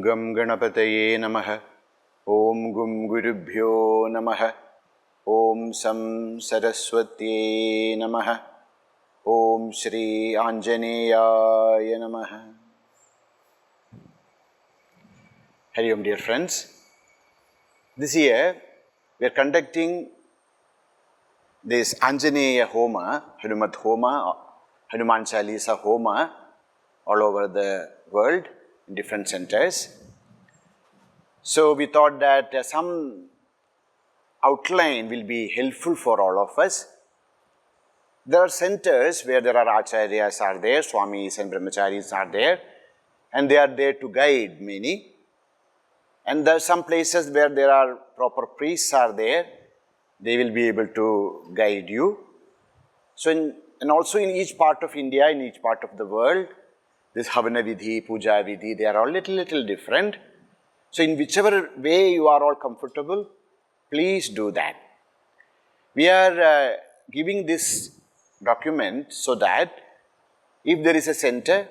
Gam Ganapataye Namaha. Om Gum Gurubhyo Namaha. Om Sam Sarasvati Namaha. Om Shri Anjaneya Namaha. Hari Om, dear friends. This year we are conducting this Anjaneya Homa, Hanuman Homa, Hanuman Chalisa Homa all over the world in different centers. So we thought that some outline will be helpful for all of us. There are centers where there are acharyas are there, swamis and brahmacharis are there, and they are there to guide many. And there are some places where there are proper priests are there, they will be able to guide you. So and also in each part of India, in each part of the world, this Havana Vidhi, Puja Vidhi, they are all little different. So in whichever way you are all comfortable, please do that. We are giving this document so that if there is a center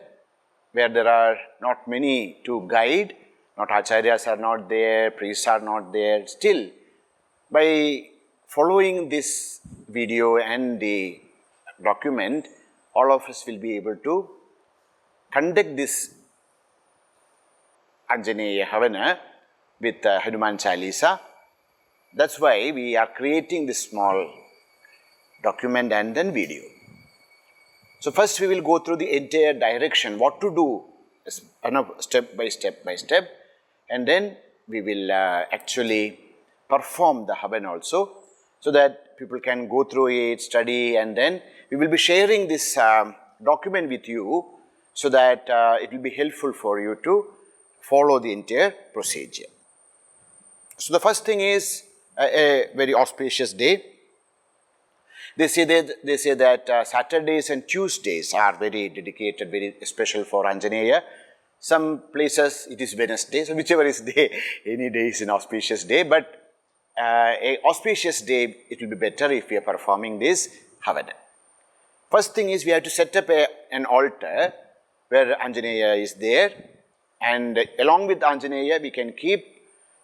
where there are not many to guide, not acharyas are not there, priests are not there, still by following this video and the document, all of us will be able to conduct this Anjaneya Havana with Hanuman Chalisa. That's why we are creating this small document and then video. So first we will go through the entire direction, what to do step by step, and then we will actually perform the Havan also, so that people can go through it, study, and then we will be sharing this document with you so that it will be helpful for you to follow the entire procedure. So the first thing is a very auspicious day. They say that Saturdays and Tuesdays are very dedicated, very special for Anjaneya. Some places it is Wednesday, so whichever is day, any day is an auspicious day, but a auspicious day, it will be better if we are performing this Havana. First thing is we have to set up an altar where Anjaneya is there, and along with Anjaneya we can keep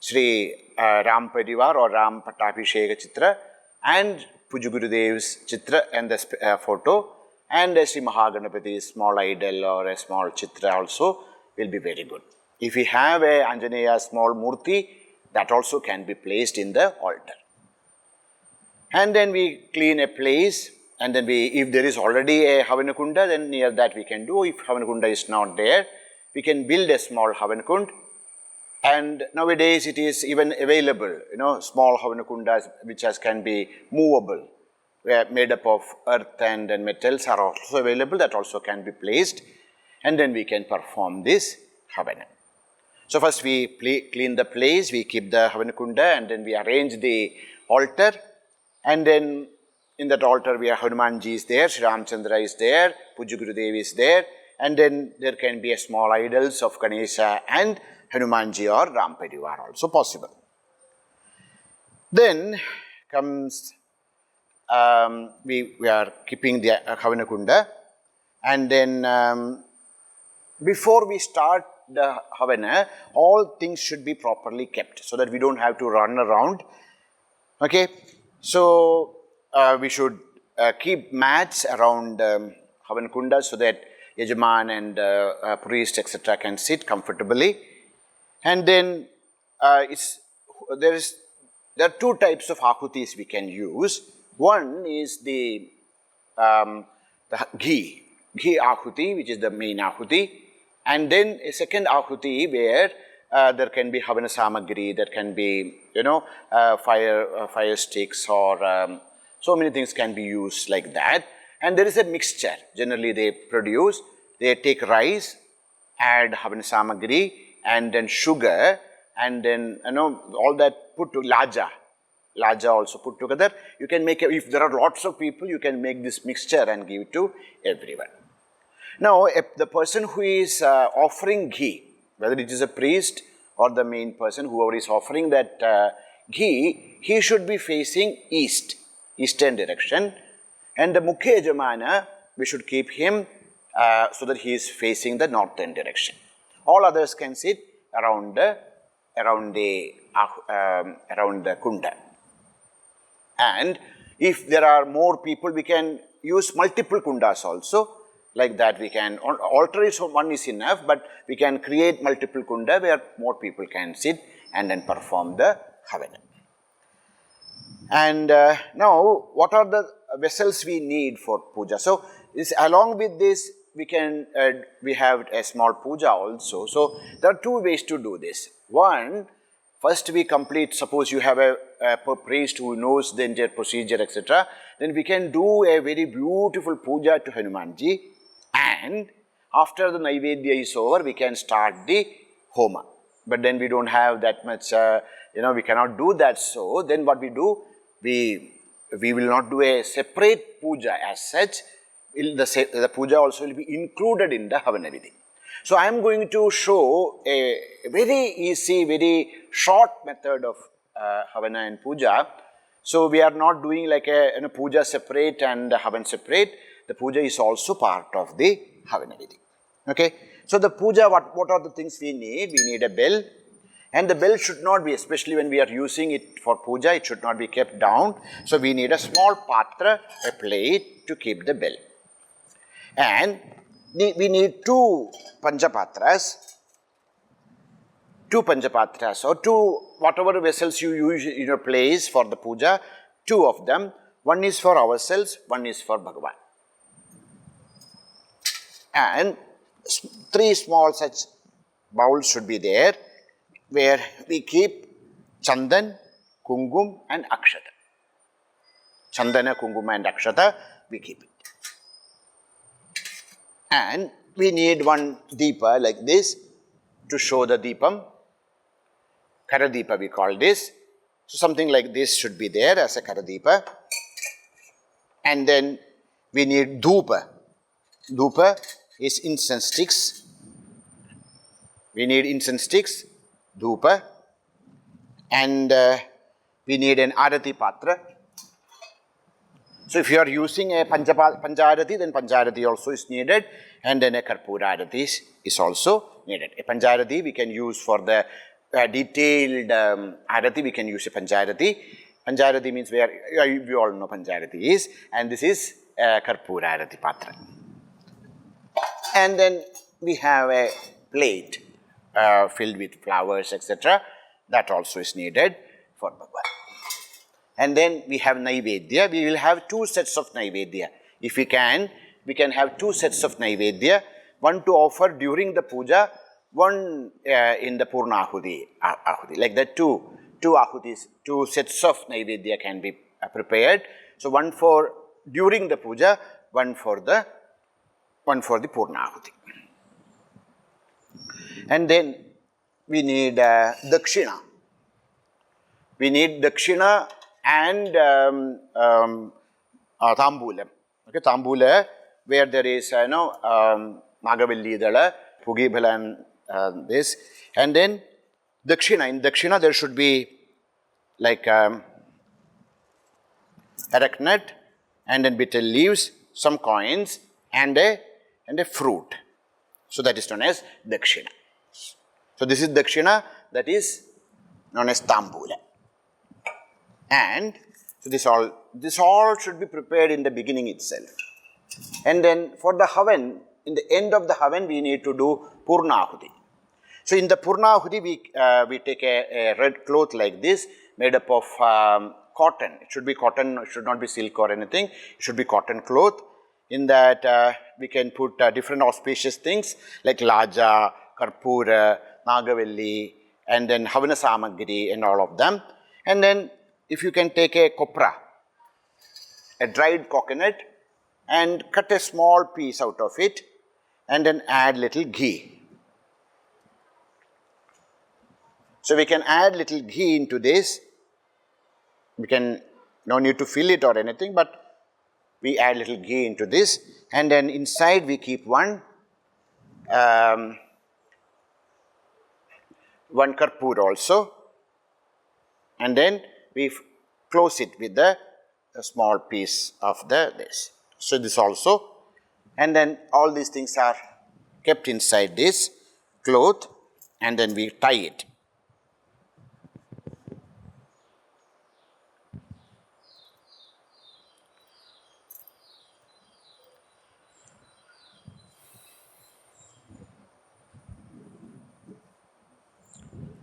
Sri Ram Parivar or Ram Pattabhisheka Chitra and Puja Gurudev's Chitra and the photo, and Sri Mahaganapati's small idol or a small Chitra also will be very good. If we have a Anjaneya small Murti, that also can be placed in the altar. And then we clean a place, and then if there is already a Havan Kunda, then near that we can do. If Havan Kunda is not there, we can build a small Havan Kund. And nowadays it is even available, small Havan Kundas which can be movable, made up of earth and metals are also available, that also can be placed, and then we can perform this Havana. So first we clean the place, we keep the Havan Kunda, and then we arrange the altar, and then in that altar we have Hanumanji is there, Sri Ramchandra is there, Puja Gurudev is there, and then there can be a small idols of Ganesha and Hanumanji or Ram Parivar also possible. Then comes, we are keeping the Havan Kunda, and then before we start the Havana, all things should be properly kept so that we don't have to run around. Okay, so we should keep mats around Havan Kunda so that Yajaman and priest etc. can sit comfortably. And then there are two types of ahutis we can use. One is the ghee ahuti, which is the main ahuti, and then a second ahuti where there can be Homa Samagri, there can be fire sticks, or so many things can be used like that. And there is a mixture. Generally they take rice, add Homa Samagri, and then sugar, and then all that put to laja also put together. You can make if there are lots of people, you can make this mixture and give it to everyone. Now, if the person who is offering ghee, whether it is a priest or the main person, whoever is offering that ghee, he should be facing eastern direction, and the Mukhya Yajamana, we should keep him so that he is facing the northern direction. All others can sit around the Kunda. And if there are more people, we can use multiple kundas also. Like that we can, altar is one is enough, but we can create multiple kunda where more people can sit and then perform the Havana. And now, what are the vessels we need for puja? So, along with this, we have a small puja also. So, there are two ways to do this. One, first we complete, suppose you have a priest who knows the entire procedure, etc. Then we can do a very beautiful puja to Hanumanji, and after the Naivedya is over, we can start the Homa. But then we don't have that much, we cannot do that. So, then what we do, we will not do a separate puja as such. The puja also will be included in the Havana Vidhi. So, I am going to show a very easy, very short method of Havana and puja. So, we are not doing like a puja separate and Havan separate. The puja is also part of the Havana Vidhi. Okay. So, the puja, what are the things we need? We need a bell. And the bell should not be, especially when we are using it for puja, it should not be kept down. So, we need a small patra, a plate to keep the bell. And we need two panchapatras or two whatever vessels you use in your place for the puja, two of them. One is for ourselves, one is for Bhagavan. And three small such bowls should be there, where we keep Chandan, Kungum and Akshata. Chandana, Kunguma and Akshata, we keep it. And we need one deepa like this to show the deepam. Karadeepa we call this. So, something like this should be there as a Karadeepa. And then we need dhupa. Dhupa is incense sticks. We need incense sticks, dhupa, and we need an Aarti patra. So, if you are using a Panchaarati, then Panchaarati also is needed, and then a Karpura Aarati is also needed. A Panchaarati we can use for the detailed Aarati, we can use a Panchaarati. Panchaarati means where we all know Panchaarati is, and this is Karpura Aarati patra. And then we have a plate filled with flowers, etc. That also is needed for Bhagavan. And then we have Naivedya. We will have two sets of Naivedya. If we can have two sets of Naivedya, one to offer during the puja, one in the Purnahuti. Like that, two ahutis, two sets of Naivedya can be prepared. So, one for during the puja, one for the Purnahuti. And then we need Dakshina. We need Dakshina and Tambulam. Okay, Tambula, where there is, Nagavalli Dala, Pugibhala and this. And then Dakshina. In Dakshina, there should be like araknut and then betel leaves, some coins, and a fruit. So, that is known as Dakshina. So, this is Dakshina, that is known as Tambula. And so, this all should be prepared in the beginning itself. And then for the Havan, in the end of the Havan, we need to do Purnahuti. So, in the Purnahuti, we take a red cloth like this, made up of cotton. It should be cotton, it should not be silk or anything. It should be cotton cloth. In that, we can put different auspicious things like Laja, Karpura, Nagavalli, and then Homa Samagri and all of them. And then, if you can take a copra, a dried coconut, and cut a small piece out of it, and then add little ghee. So, we can add little ghee into this. We can, no need to fill it or anything, but we add little ghee into this, and then inside we keep one karpur also, and then we close it with a small piece of this. So, this also, and then all these things are kept inside this cloth, and then we tie it.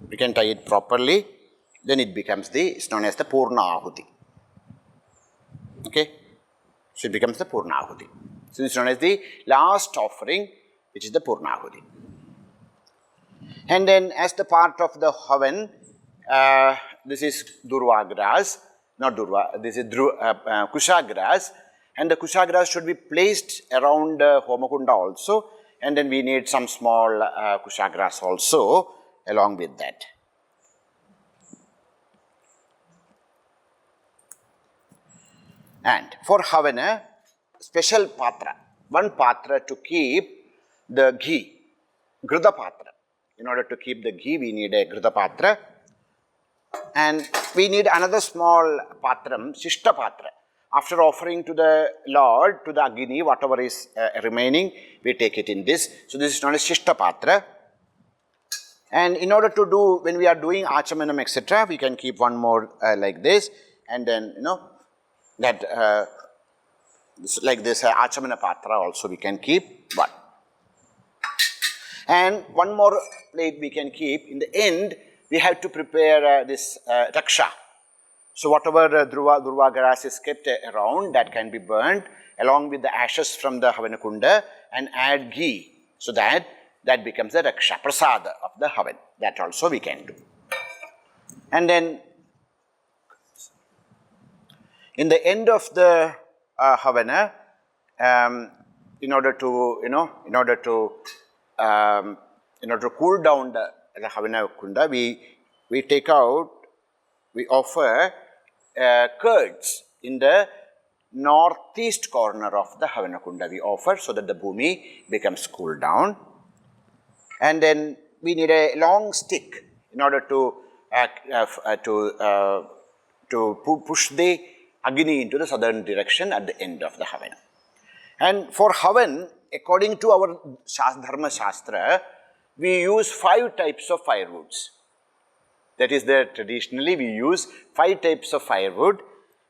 We can tie it properly, then it becomes it's known as the Purnahuti. Okay, so it becomes the Purnahuti. So it's known as the last offering, which is the Purnahuti. And then as the part of the Havan, this is Durva grass, not Durva, this is Kusha grass, and the Kusha grass should be placed around Homa Kunda also, and then we need some small Kusha grass also along with that. And for Havana, special patra, one patra to keep the ghee, Grudha patra. In order to keep the ghee, we need a Grudha patra. And we need another small patram, Shishta patra. After offering to the Lord, to the Agni, whatever is remaining, we take it in this. So this is known as Shishta patra. And in order to do, when we are doing Achamanam, etc., we can keep one more like this, and then, that like this Achamana patra also we can keep one. And one more plate we can keep. In the end, we have to prepare this Raksha. So whatever Durva grass is kept around, that can be burnt along with the ashes from the Havana Kunda and add ghee, so that becomes the Raksha, Prasada of the Havan. That also we can do. And then in the end of the Havana, in order to cool down the Havana Kunda, we take out, we offer curds in the northeast corner of the Havana Kunda. We offer so that the bhumi becomes cooled down. And then we need a long stick in order to push the Agni into the southern direction at the end of the Havan. And for Havan, according to our Dharma Shastra, we use 5 types of firewoods. That is, traditionally we use 5 types of firewood.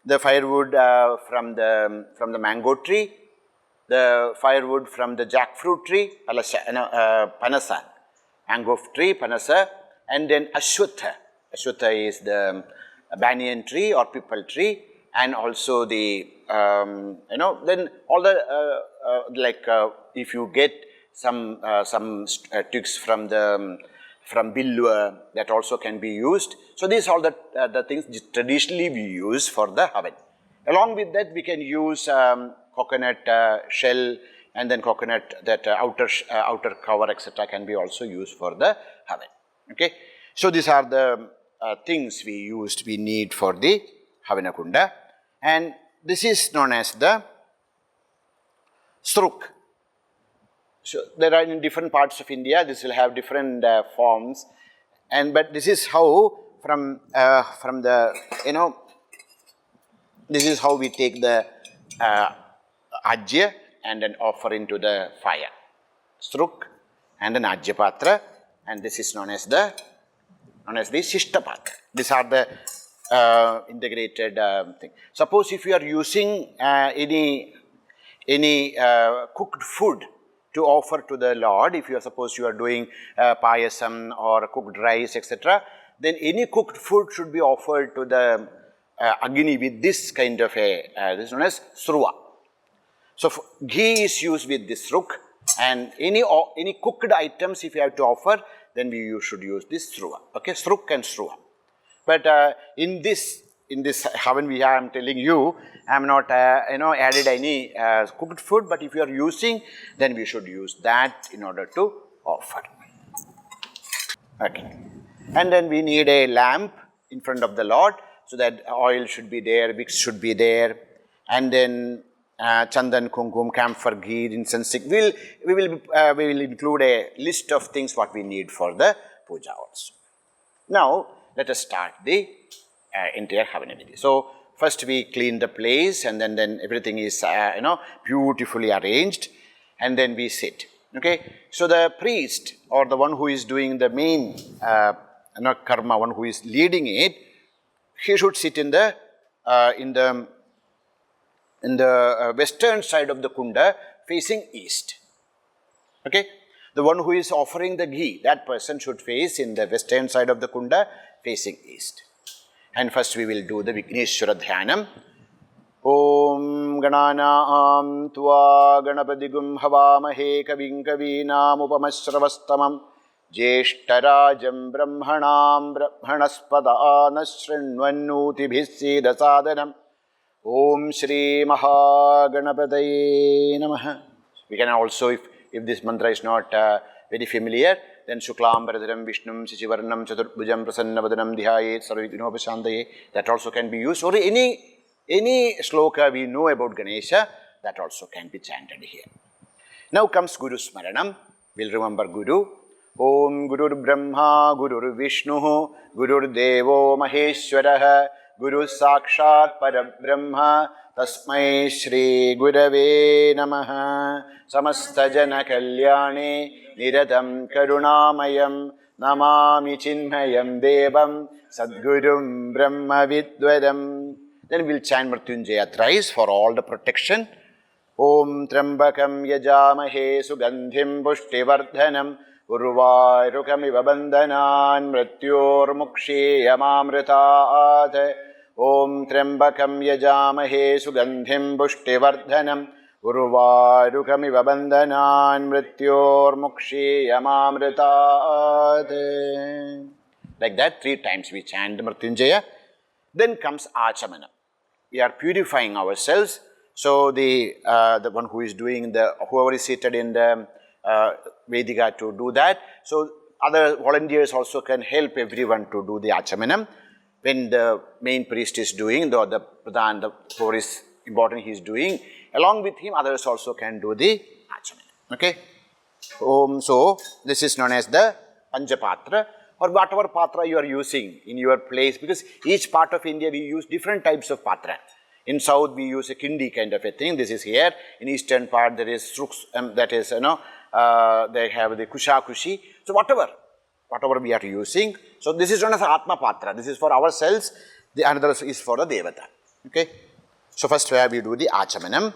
The firewood from the mango tree, the firewood from the jackfruit tree, panasa, mango tree, panasa, and then ashwatha. Ashwatha is the banyan tree or pipal tree, and also the then all the if you get some twigs from bilwa, that also can be used. So these are the things traditionally we use for the Havan. Along with that, we can use coconut shell, and then coconut that outer cover, etc., can be also used for the Havan. Okay, so these are the things we need for the Havana Kunda, and this is known as the Struk. So there are in different parts of India, this will have different forms, but this is how from the this is how we take the Ajya and then offer into the fire. Struk and an Ajya Patra, and this is known as the Shishta Patra. These are the integrated thing. Suppose if you are using any cooked food to offer to the Lord, if you are suppose you are doing payasam or cooked rice, etc., then any cooked food should be offered to the Agni with this kind of this is known as Sruva. So ghee is used with this Sruk, and any cooked items if you have to offer, then you should use this Sruva. Okay, Sruk and Sruva. But in this Havan I am telling you, I am not added any cooked food, but if you are using, then we should use that in order to offer. Okay, and then we need a lamp in front of the Lord, so that oil should be there, wicks should be there, and then chandan, kumkum, camphor, ghee, incense stick. We will include a list of things what we need for the puja also. Now let us start the entire Havana Vidhi. So first we clean the place, and then everything is beautifully arranged, and then we sit. Okay, so the priest or the one who is doing the main karma, one who is leading it, he should sit in the western side of the kunda, facing east. Okay, the one who is offering the ghee, that person should face in the western side of the kunda, facing east. And first we will do the Vigneshwara Dhyanam. Om Ganana Tva Ganapadigum Havamahe Kavim Kavinam Upamasravastamam Jeshtarajam Brahmanam Brahmanaspada Nasrinvannuti Bhisida Sadhanam Om Shri Mahaganapadaye Namaha. We can also, if this mantra is not very familiar, then Shuklam Bharadharam Vishnum Sisivarnam Chaturbhujam Prasannavadanam Dhiyayet Sarvignopasandaye, that also can be used. Or any sloka we know about Ganesha, that also can be chanted here. Now comes Guru Smaranam. We'll remember Guru. Om Gurur Brahma, Gurur Vishnu, Gurur Devo Maheshwaraha, Guru Sakshat Parabrahma, Tasmai Shri Gurave Namaha, Samasta Jana Kalyane, Niratam Karunamayam, Namami Chinmayam Devam, Sadgurum Brahma Vidwadam. Then we'll chant Mrityunjaya thrice for all the protection. Om Trambakam Yajamahe Sugandhim Pushtivardhanam Urvairukamiva Bandhanan Mrityor Mukshiyamamritaat. Om Trambakam Yajamahe Sugandhim Pushtivardhanam Urvairukamiva Bandhanan Mrityor Mukshiyamamritaat. Like that, 3 times we chant Mrityunjaya. Then comes Achamana. We are purifying ourselves. So the one who is doing whoever is seated in the Vedika to do that. So other volunteers also can help everyone to do the Achamanam. When the main priest is doing, the Pradhan, whoever is important he is doing, along with him others also can do the Achamanam. Okay. So this is known as the Panchapatra, or whatever patra you are using in your place, because each part of India we use different types of patra. In south we use a kindi kind of a thing, this is here. In eastern part there is sruks, that is, they have the kushakushi. So whatever we are using. So this is known as Atma Patra. This is for ourselves, the another is for the Devata. Okay. So first we do the Achamanam.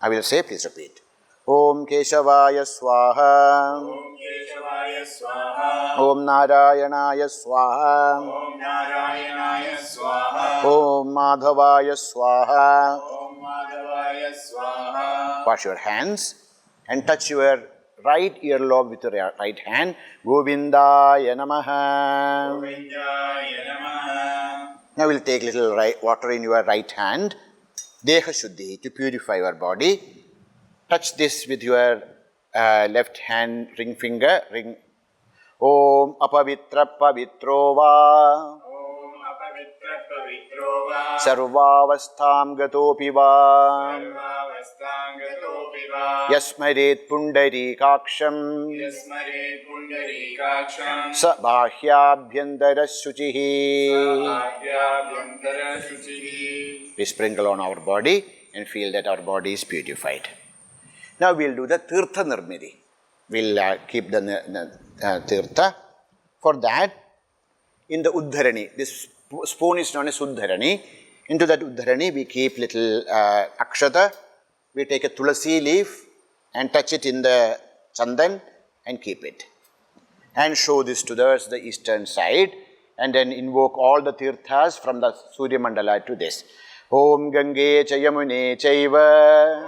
I will say, please repeat. Om Keshavaya Swaha. Om Keshavaya Swaha. Om Narayanaya Swaha. Om Narayanaya Swaha. Om Madhavaya Swaha. Om Madhavaya Swaha. Wash your hands and touch your right earlobe with your right hand. Govindaya Namaha. Govindaya Namaha. Now we'll take little water in your right hand. Deha Shuddhi, to purify your body. Touch this with your left hand ring finger. Om Apavitra Pavitro Va. Om Apavitra Pavitro Va. Sarvavastham Gatopi Va. Sarvavastham Gatopi Va. Yasmaret Pundarikaksham. Yasmaret Pundarikaksham. Sabhahyabhyantara Shuchihi. Sabhahyabhyantara Shuchihi. We sprinkle on our body and feel that our body is purified. Now we will do the Tirtha Nirmidi. We will keep the Tirtha. For that, in the Uddharani, this spoon is known as Uddharani. Into that Uddharani, we keep little Akshata. We take a Tulasi leaf and touch it in the Chandan and keep it. And show this to the eastern side. And then invoke all the Tirthas from the Surya Mandala to this. Om Gange Chayamune Chaiva.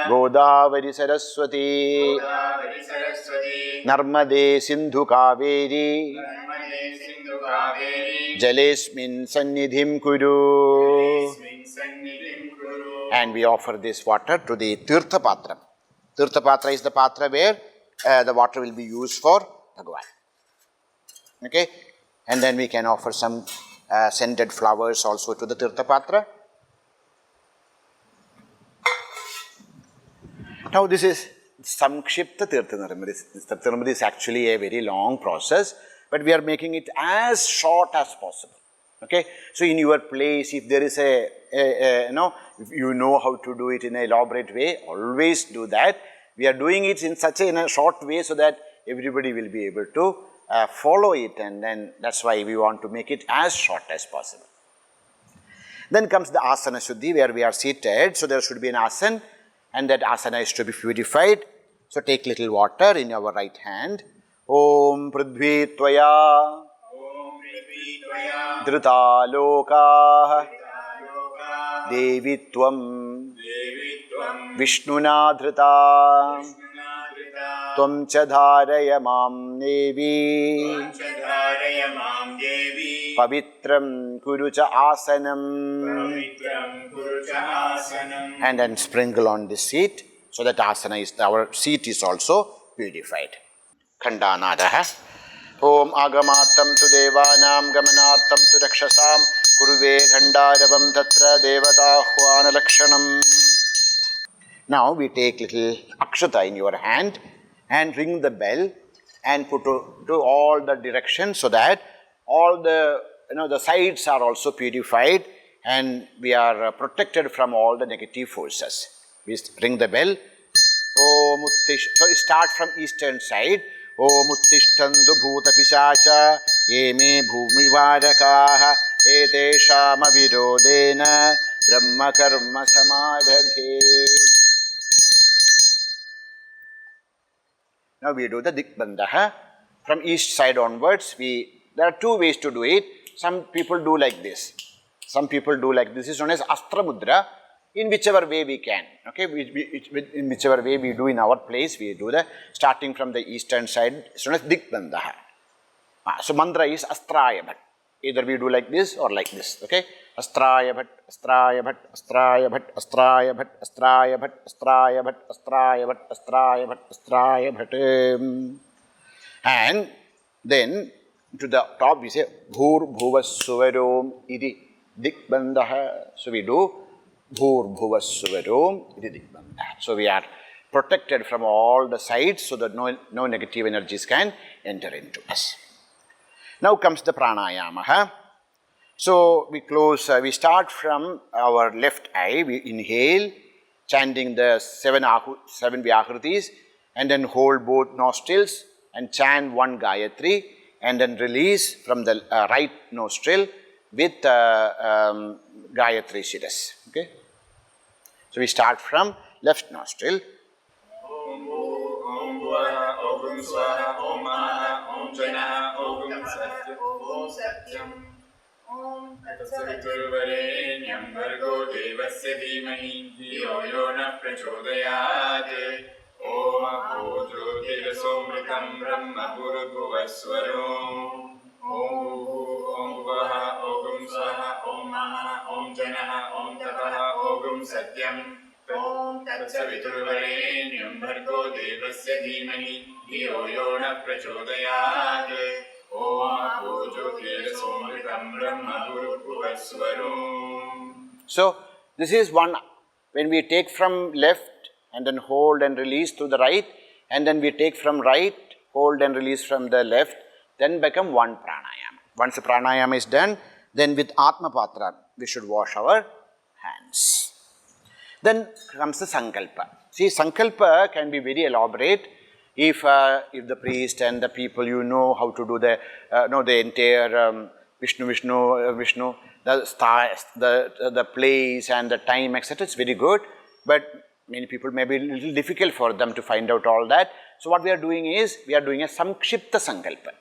Godavari Saraswati. Godavari Saraswati. Narmade Sindhu Kaveri. Narmade Sindhu Kaveri. Jalesmin Sannidhim Kuru. Jalesmin Sannidhim Kuru. And we offer this water to the Tirtha Patra. Tirtha Patra is the Patra where the water will be used for Bhagavan. Okay. And then we can offer some scented flowers also to the Tirtha Patra. Now this is Samkshipta Tirtha Nirmidi. This Tirtha Nirmidi is actually a very long process, but we are making it as short as possible. Okay, so in your place, if there is if you know how to do it in an elaborate way, always do that. We are doing it in a short way so that everybody will be able to follow it, and then that's why we want to make it as short as possible. Then comes the asana shuddhi, where we are seated. So there should be an asana, and that asana is to be purified. So take little water in our right hand. Om Prithvi Tvaya Dhrita Loka Devi Tvam Vishnuna Dhrita Tvam cha dharaya mam devi Pavitram Kurucha Asanam. And then sprinkle on the seat, so that asana is, our seat is also purified. Khandanadaha. Om agamartam tu devanam gamanartam tu rakshasam kuruve khandaravam tatra devatahvana lakshanam. Now we take little akshata in your hand and ring the bell and put to all the directions, so that all the the sides are also purified and we are protected from all the negative forces. We ring the bell. Om Uttish. So we start from eastern side. Om Uttishtandu Bhuta Pishacha Yeme Bhumi Vadakaha Eteshama Virodena Brahma Karma Samadhabhe. Now we do the Dikbandaha. From east side onwards, there are two ways to do it. Some people do like this. Some people do like this. This is known as Astra Mudra. In whichever way we can, okay, in whichever way we do in our place, we do the, starting from the eastern side, it's known as Dikbandaha. So mantra is Astraya Bhat. Either we do like this or like this, okay. Astraya Bhat, Astraya Bhat, Astraya Bhat, Astraya Bhat, Astraya Bhat, Astraya Bhat, Astraya Bhat, Astraya Bhat, Astraya Bhat. And then to the top we say Bhur Bhuvasuvarom Iti Dikbandaha. So we do Bhur Bhuvasuvarom Iti Dikbandaha. So we are protected from all the sides so that no negative energies can enter into us. Now comes the pranayama. So we start from our left eye, we inhale, chanting the seven Vyakritis, and then hold both nostrils and chant one Gayatri, and then release from the right nostril with Gayatri Shiras. Okay? So we start from left nostril. Om Bhuvaha, Om Swaha, Om Maha, Om Janaha, Om Satyam, Om Tatsaviturvarenyam Bhargo Devasya Dhimahi Dhiyo Yo Na Prachodayat. Om Apo Jyotirasomritam Brahma Bhurabhuvaswarom. Om Bhuvaha, Om Swaha, Om Maha, Om Janaha, Om Tapaha, Om Satyam, Om Tatsaviturvarenyam Bhargo Devasya Dhimahi Dhiyo Yo Na Prachodayat. Om Apo Jyotirasomritam Brahma Bhurabhuvaswarom. So this is one, when we take from left and then hold and release to the right, and then we take from right, hold and release from the left, then become one pranayama. Once the pranayama is done, then with Atma Patra, we should wash our hands. Then comes the Sankalpa. See, Sankalpa can be very elaborate if the priest and the people, how to do the entire Vishnu, the place and the time, etc. It's very good, but many people may be a little difficult for them to find out all that. So what we are doing is, we are doing a Samkshipta Sankalpa.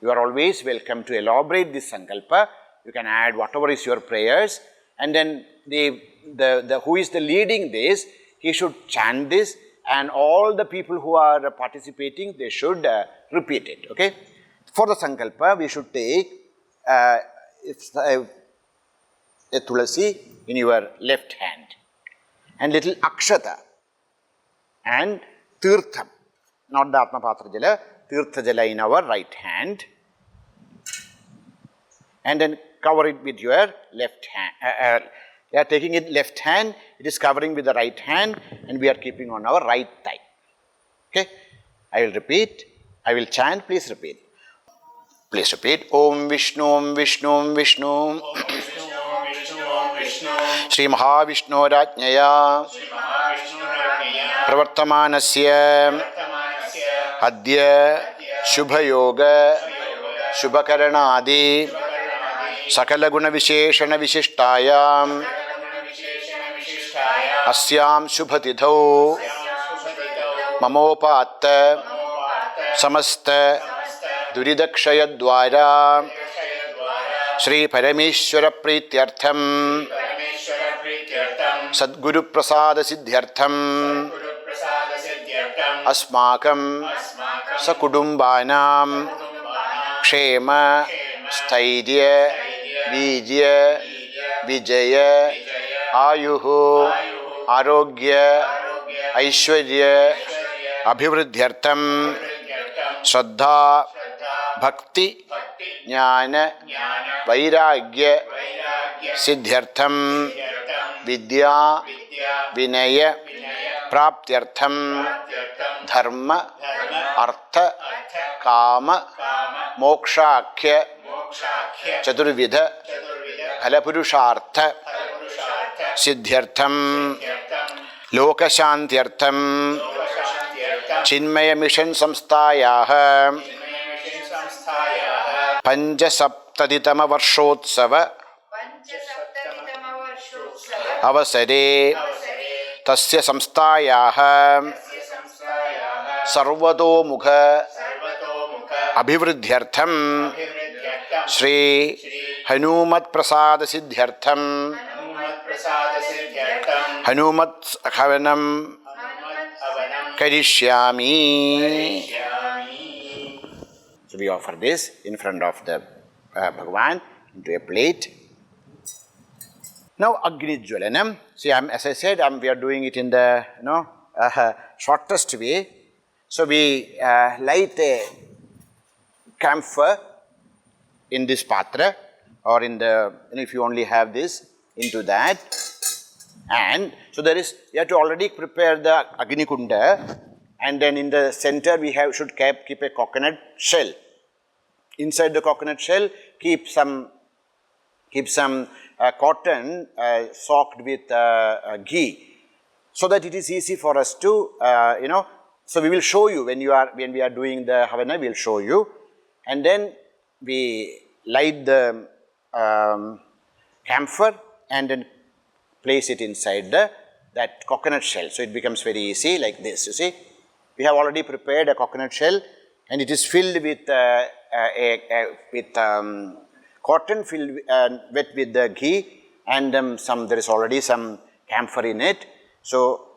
You are always welcome to elaborate this Sankalpa. You can add whatever is your prayers, and then who is the leading this, he should chant this, and all the people who are participating, they should repeat it, okay. For the Sankalpa, we should take a tulasi in your left hand, and little akshata, and tirtham, not the Atma Patra Jala, tirtha Jala in our right hand, and then cover it with your left hand. We are taking it left hand, it is covering with the right hand, and we are keeping on our right thigh. Okay? I will repeat, I will chant, please repeat. Please repeat. Om Vishnu, Om Vishnu, Om Vishnu. Om Vishnu, Om Vishnu, Om Vishnu. Shri Mahavishnu Rajnaya Shri Mahavishnu Rajnaya Pravartamanasya Adya Shubha Yoga Shubhakaranadi Sakala Guna Visheshana Vishishtayam Asyam Shubhatidhau Mamopatta Samasta Duridakshayadvara Shri Parameshwara Prityartham Sadguru Prasada Siddhyartham Asmakam Sakudumbanam Kshema Staidya Vijya Vijaya Ayuhu Arogya Aishwarya Abhivriddhyartham Shraddha Bhakti Jnana Vairagya Siddhyartham Vidya Vinaya Praptyartham Dharma Artha Kama Mokshakya Chaturvidha Phalapurushartha Siddhyartham Lokashantyartham Chinmaya Mission Samsthayaha Panchasaptaditama Varshotsava Avasare Tasya Samsthayaha Sarvato Mukha Abhivriddhyartham Shri Hanumat Prasada Siddhyartham Hanumat Havanam Karishyami. So we offer this in front of the Bhagavan into a plate. Now Agni Jwalanam. See, as I said, we are doing it in the shortest way. So we light a camphor in this patra, or in the, if you only have this, into that. And so there is, you have to already prepare the Agni Kunda, and then in the center we should keep a coconut shell. Inside the coconut shell, keep some cotton soaked with ghee, so that it is easy for us to, so we will show you when we are doing the Havana, we will show you. And then we light the camphor and then place it inside that coconut shell. So it becomes very easy like this, you see. We have already prepared a coconut shell and it is filled with cotton filled wet with the ghee, and there is already some camphor in it. So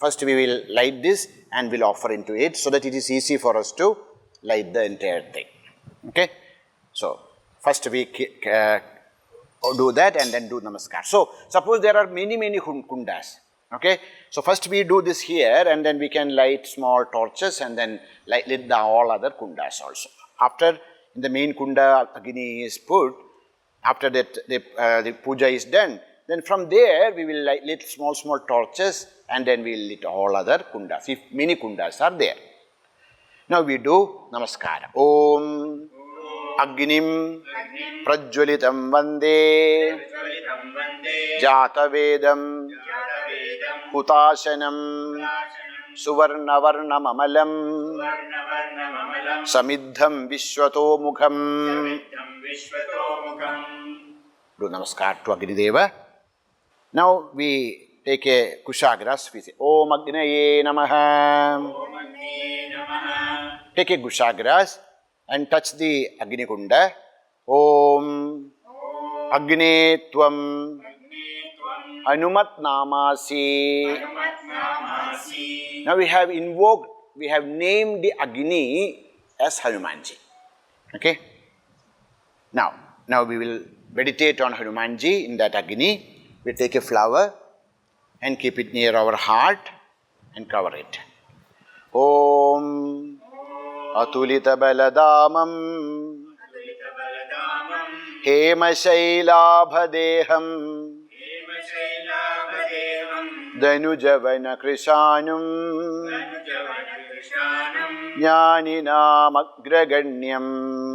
first we will light this and we'll offer into it, so that it is easy for us to light the entire thing. Okay. So first we do that and then do namaskar. So suppose there are many kundas. Okay. So first we do this here, and then we can light small torches and then light the all other kundas also. After in the main kunda Agni is put, after that the puja is done, then from there we will light small torches, and then we will lit all other kundas, if many kundas are there. Now we do namaskara. Om Agnim Prajwalitam Vande Jata Vedam Hutashanam Suvarnavarnam Amalam Samidham Vishwato Mukham. Do namaskar to Agni Deva. Now we take a kushagras. We say Om Agnaye Namaha. Take a kushagras and touch the Agni Kunda. Om Agni Tvam Hanumat Namasi. Now we have invoked, we have named the Agni as Hanumanji. Okay. Now we will meditate on Hanumanji in that Agni. We take a flower and keep it near our heart and cover it. Om Atulita Baladamam Hema Shailabhadeham Danujavana Krishanum Krishtanam Jnaninaamagraganyam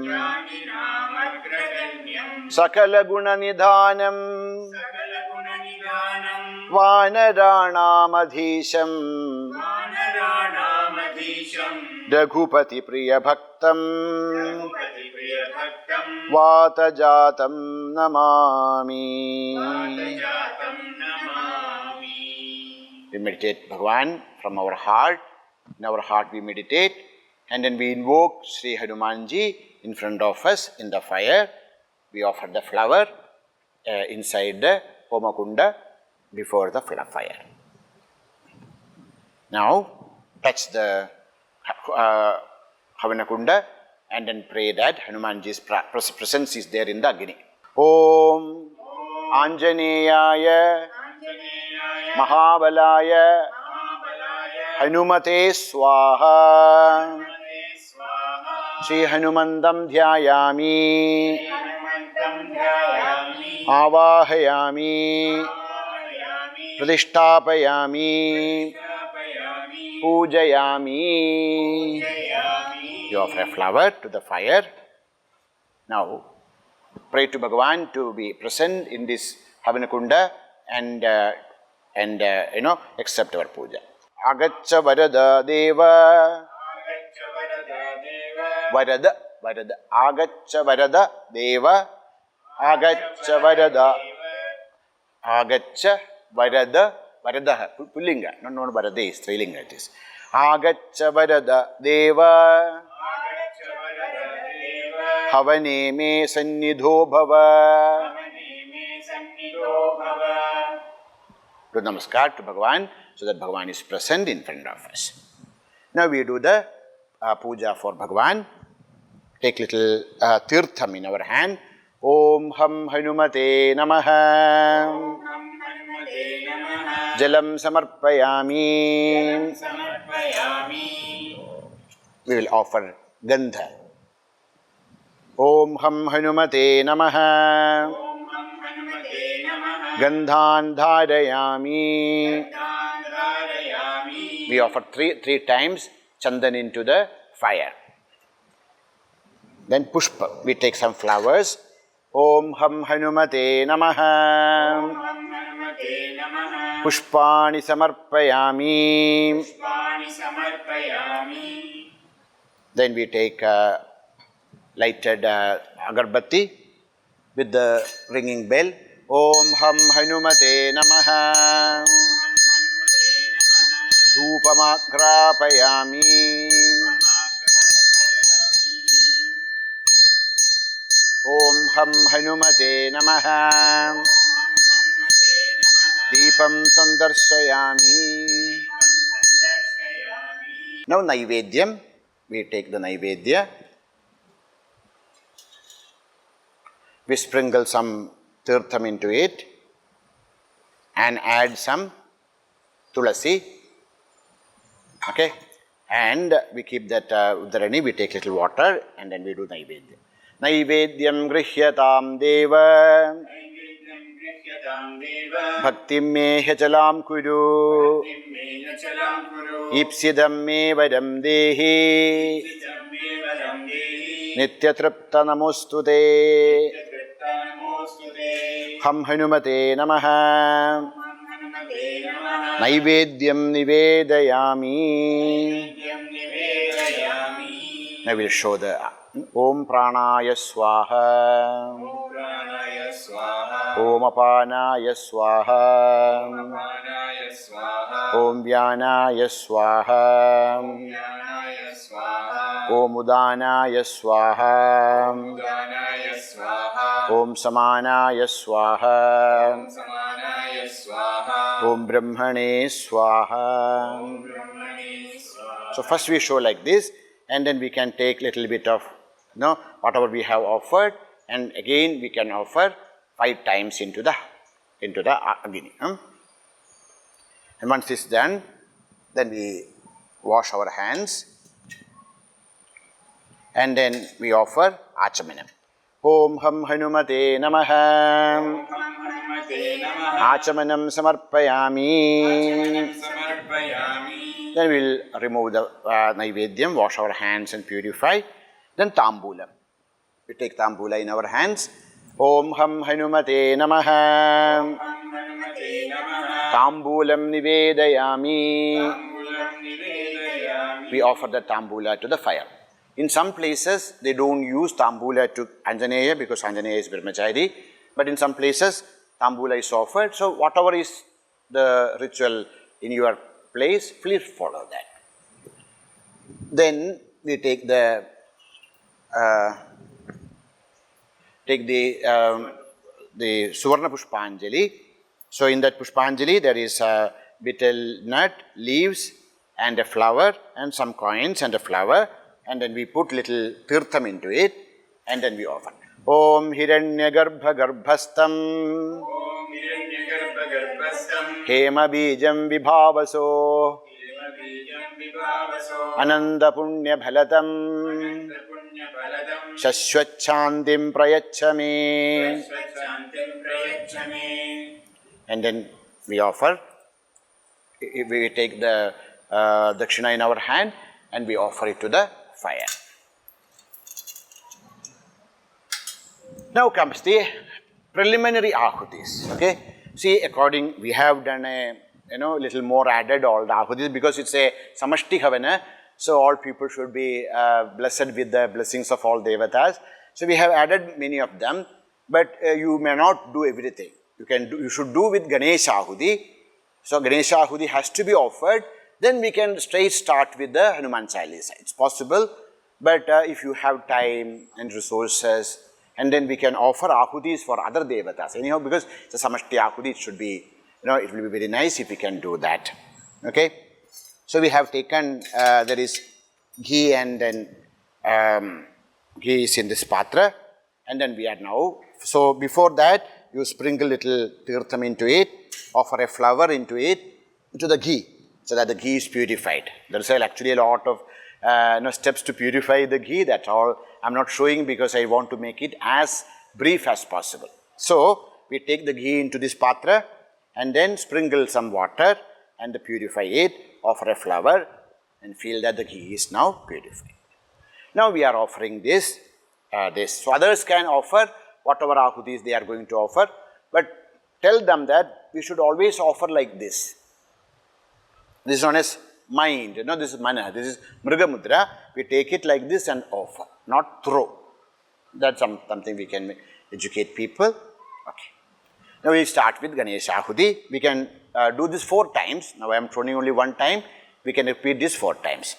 Jnaninaamagraganyam Sakalagunanidhanam Sakalagunanidanam Vanaranamadhisham Vanaranamadhisham Raghupati Priyabhaktam Ragupati Priyabhaktam Vatajatam Namami. Vatajatam Namami. We meditate Bhagavan from our heart. In our heart we meditate, and then we invoke Sri Hanumanji in front of us in the fire. We offer the flower inside the Homa Kunda before the fire. Now touch the Havana Kunda and then pray that Hanumanji's presence is there in the Agni. Om Anjaneyaya Anjaneyaya Mahabalaya Mahabalaya Hanumate Swaha Hanumate Swaha Sri Hanumandam Dhyayami Hanumantam Dhyayami Avahayami Avahayami Pradishtapayami Stapayami Pujayami. Jayami. You offer a flower to the fire. Now pray to Bhagavan to be present in this Havana Kunda and accept our puja. Agaccha Varada Deva Agaccha Varada Deva Varada Agaccha Varada Deva Agaccha Varada Agaccha Varada Pullinga, not Varade, Strilinga it is. Agaccha Varada Deva Agaccha Varada Deva Havane me sannidho bhava. Havane me sannidho bhava. Do namaskar to Bhagavan so that Bhagavan is present in front of us. Now we do the puja for Bhagavan. Take little tirtham in our hand. Om Ham Hanumate Namaha. Om Hanumate Namaha. Jalam Samarpayami. Samarpayami. We will offer Gandha. Om Ham Hanumate Namaha. Om Hanumate Namaha. Gandhan Dharayami. Dharayami. We offer three times chandan into the fire. Then pushpa. We take some flowers. Om Ham Hanumate Namaha. Om Hanumate Namaha. Pushpani Samarpayami. Pushpani Samarpayami. Then we take lighted agarbatti with the ringing bell. Om Ham Hanumate Namaha. Dhupamagrapayami. Om Ham Hanumate Namaha. Deepam Sandarshayami. Now Naivedyam. We take the Naivedya. We sprinkle some tirtham into it and add some tulasi. Okay, and we keep that uddarani. We take little water and then we do Naivedya. Naivedyam grihyatam deva Naivedyam grihyatam deva bhaktim me hyachalam kuru Bhaktim chalam kuru ipsidam me varam dehi Sitam me varam dehi nityatripta namostute Yatripta namostude Ham Hanumate Namaha. Om Hanumate Namaha. Naivedyam nivedayami. Naivedyam nivedayami. Now we'll show the Om Pranaya Swaha. Om Pranaya Swaha. Om Apanaya Swaha. Pranaya Swaha. Om Vyanaya Swaha. Jnanaya Swaha. Om Udanaya Swaha. Udanaya Swaha. Om Samanaya Swaha. Samanaya Swaha. Om Brahmane Swaha. Brahmane Swaha. So first we show like this, and then we can take little bit of whatever we have offered, and again we can offer 5 times into the Agni. And once this is done, then we wash our hands and then we offer Achamanam. Om Ham Hanumate Namaha. Om Hanumate Namaha. Achamanam Samarpayami. Samarpayami. Then we'll remove the Naivedyam, wash our hands and purify. Then Tambulam. We take Tambula in our hands. Om Ham Hanumate Namaha. Hanumate Namaha. Tambulam Nivedayami. Tambulam Nivedayami. We offer the Tambula to the fire. In some places, they don't use Tambula to Anjaneya because Anjaneya is Brahmachari. But in some places, Tambula is offered. So whatever is the ritual in your place, please follow that. Then we take the Suvarna Pushpanjali. So in that Pushpanjali, there is a betel nut, leaves, and a flower, and some coins and a flower. And then we put little tirtham into it, and then we offer. Om Hiranyagarbha Garbhastam. Om Hiranyagarbha Garbhastam. Hema Bijam Vibhavaso. Hema Bijam Vibhavaso. Ananda Punya Bhalatam. Ananda Punya Bhaladam. Shashwachantim Prayachame. Chanting Prayachame. And then we offer. We take the dakshina in our hand and we offer it to the fire. Now comes the preliminary ahutis. Okay, see, we have done a little more added all the ahutis because it's a samashti havana. So all people should be blessed with the blessings of all devatas. So we have added many of them, but you may not do everything. You should do with Ganesha ahuti. So Ganesha ahuti has to be offered. Then we can straight start with the Hanuman Chalisa. It's possible, but if you have time and resources, and then we can offer ahutis for other devatas. Anyhow, because it's a samashti ahuti, it should be, it will be very nice if we can do that. Okay? So we have taken, there is ghee and then ghee is in this patra, and then we are now, so before that, you sprinkle little tirtham into it, offer a flower into it, into the ghee, so that the ghee is purified. There is actually a lot of steps to purify the ghee. That's all I'm not showing because I want to make it as brief as possible. So we take the ghee into this patra and then sprinkle some water and purify it, offer a flower and feel that the ghee is now purified. Now we are offering this. So others can offer whatever ahutis they are going to offer, but tell them that we should always offer like this. This is known as mind, this is mana, this is mriga mudra. We take it like this and offer, not throw. That's something we can educate people. Okay. Now we start with Ganesha ahuti. We can do this 4 times. Now I am showing only 1 time. We can repeat this 4 times.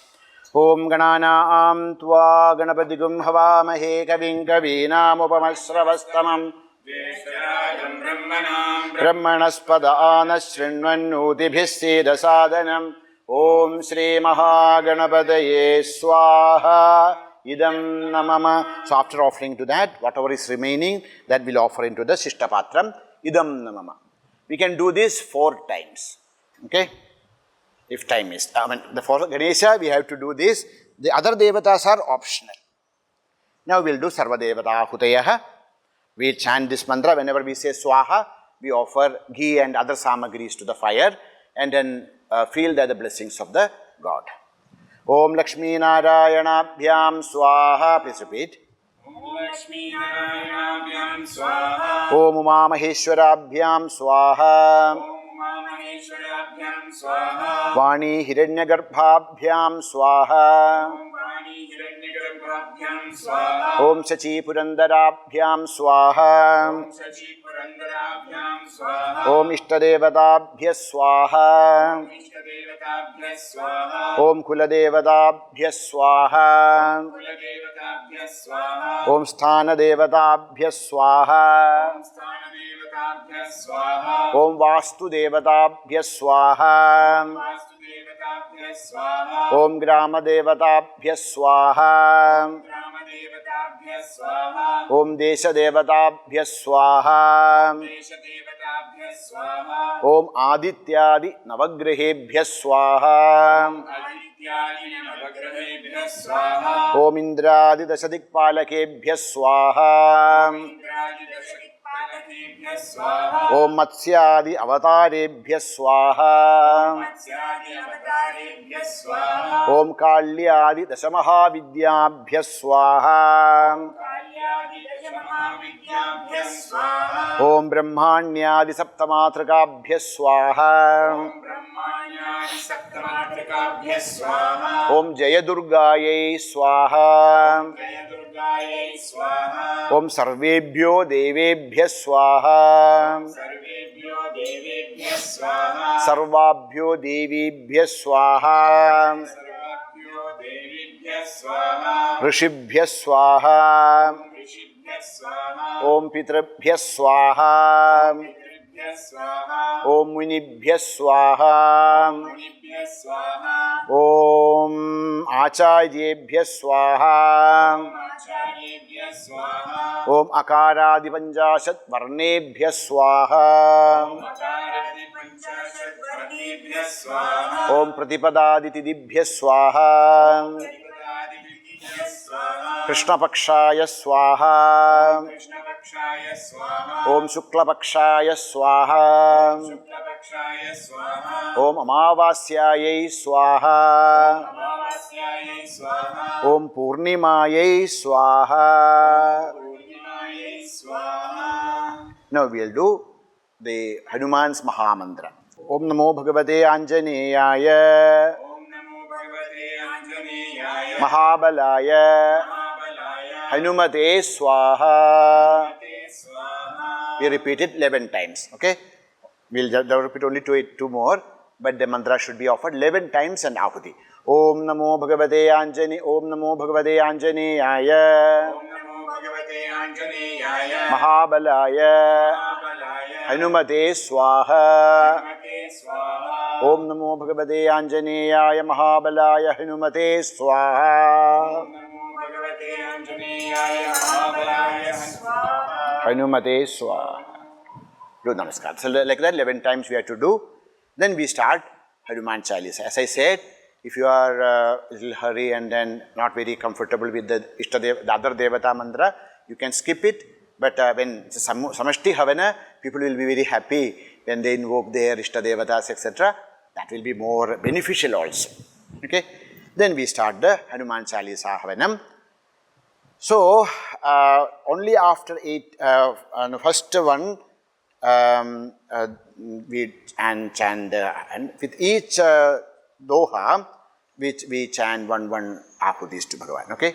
Om Ganana Tva Ganapatigum Havamahe Kavim Kavinam Upamasravastamam Veshtarajam Brahmanam Brahmanaspada Anashrinvanutibhis Seda Sadhanam Om Shri Mahaganapadaye Swaha Idam Namama. So after offering to that, whatever is remaining, that will offer into the Shishtapatram Idam Namama. We can do this 4 times. Okay? If time is. For Ganesha, we have to do this. The other devatas are optional. Now we will do Sarva Devata Hutayaha. We chant this mantra. Whenever we say Swaha, we offer ghee and other samagris to the fire and then feel that the blessings of the God. Om Lakshmi Narayanabhyam Swaha. Please repeat. Om Lakshmi Narayanabhyam Swaha. Om Uma Maheshwarabhyam Swaha. Om Maheshwarabhyam Swaha. Vani Hiranyagarbhabhyam Swaha. Om Vani Hiranyagarbhabhyam Swaha. Om Sachi Purandarabhyam Swaha. Om Sachi Purandarabhyam Swaha. Om Ishtadevadabhya Swaha. Om Ishtadevatabhya Swaha. Om Kuladevadabhya Swaha. Kuladevatabhya Swaha. Om Sthanadevadabhya Swaha. Om Stanadevatabhya Swaha. Om Vastu Devadabhya Swaha. Vastudevatabhya Swaha. Om Grama Devadabhya Swaha. Ramadevatabhya Swaha. Om Desha Devadabhya Swaha. Deshadevatabhya Swaha. Om Adityadi Navagrahebhya Swaha. Adityadi Navagrahebhya Swaha. Om Indradi Dasadikpalakebhya Swaha. Indradi Dashadikpalakebhya Prajapatibhyah Swaha. Om Matsyadi Avatarebhyah Swaha. Matsyadi Avataribhyah Swaha. Om Kalyadi Dasamaha Vidyabhyah Swaha. Kalyadi Dashamahavidyabhyah Swaha. Om Brahmanyadi Saptamatrikabhyah Swaha. Brahmanyadi Saptamatrikabhyah Swaha. Om Jayadurgaye Swaha. Jaya Durgaye Swaha. Om Sarvebhyo Devebhyah Swaha. Sarvebhyo Devebhyah Swaha. Sarvabhyo Devebhyah Swaha. Sarvabhyo Devebhyah Swaha. Rishibhyah Swaha. Rishibhyah Swaha. Om Pitrabhyah Swaha. Pitribhyah Swaha. Om Munibhyah Swaha. Munibhyah Swaha. Om Acharyebhyah Swaha. Acharyebhyah Swaha. Om Akaradi Panchashat Varnebhyah Swaha. Makaradi Panchashat Varnebhyah Swaha. Om Pratipadaditidibhyah Swaha. Pratipadaditidibhyah Swaha. Krishna Pakshaya Swaha. Krishna Pakshaya Swaha. Om Shukla Pakshaya Swaha. Shukla Pakshaya Swaha. Om Amavasyayai Swaha. Amavasyayai Swaha. Om Purnimayai Swaha. Purnimayai Swaha. Now we will do the Hanuman's Mahamantra. Om Namo Bhagavate Anjaneyaya. Om Namo Bhagavate Anjaneyaya. Mahabalaya. Mahabalaya. Hanumate Swaha. Te Swaha. We repeat it 11 times. Okay? We'll repeat only two more, but the mantra should be offered 11 times and ahuti. Om Namo Bhagavate Anjani. Om Namo Bhagavate Anjaneyaya. Om Namo Bhagavate Anjaneyaya. Mahabalaya. Mahabalaya. Hanumate Swaha. Te Swaha. Om Namo Bhagavate Anjaneyaya. Mahabalaya. Hanumate Swaha. Om Namo Bhagavate Anjaneyaya. Mahabalaya. Swaha. Hanumate Swaha. Do namaskar. So like that 11 times we have to do. Then we start Hanuman Chalisa. As I said, if you are a little hurry and then not very comfortable with the the other Devata mantra, you can skip it. But when it's a Samashti Havana, people will be very happy when they invoke their Devatas, etc. That will be more beneficial also. Okay? Then we start the Hanuman Chalisa Havanam. So, only after the first one, we chant and with each doha, which we chant one ahutis to Bhagavan. Okay?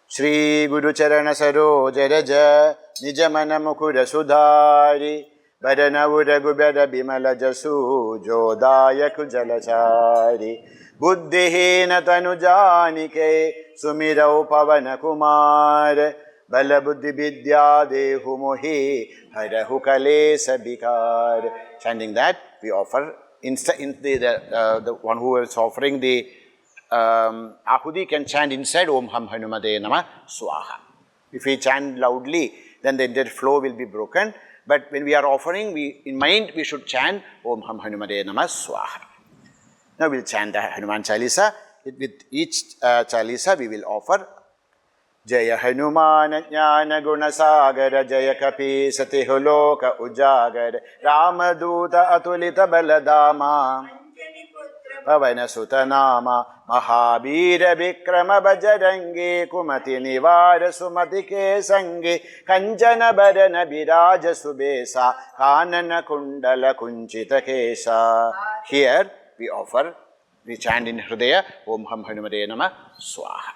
Shri Guru Charana Saro Jaraja Nijamana Mukura Sudhari Varanavura Gubera Bimala Jasu Jodaya Kujalachari Buddhihina Tanujanike Sumirau Pavana Kumar Bala Buddhi Vidya Dehu Mohi Harahu Kalesa Bikar. Chanting that, we offer the one who is offering the ahuti can chant inside Om Ham Hanumate Nama Swaha. If we chant loudly, then the entire flow will be broken. But when we are offering, in mind we should chant Om Ham Hanumate Nama Swaha. Now we will chant the Hanuman Chalisa. With each Chalisa we will offer Jaya Hanuman Jnana Gunasagar Jaya Kapi Sati Huloka Ujagar Ramaduta Atulita Baladama Pavana Sutanama Mahabira Vikrama Bajarangi Kumati Nivara Sumatike Sangi Kanjana Barana Biraja Subesa Kanana Kundala Kunchita Kesa. Here we chant in Hridaya Om Ham Hanumate Nama Swaha.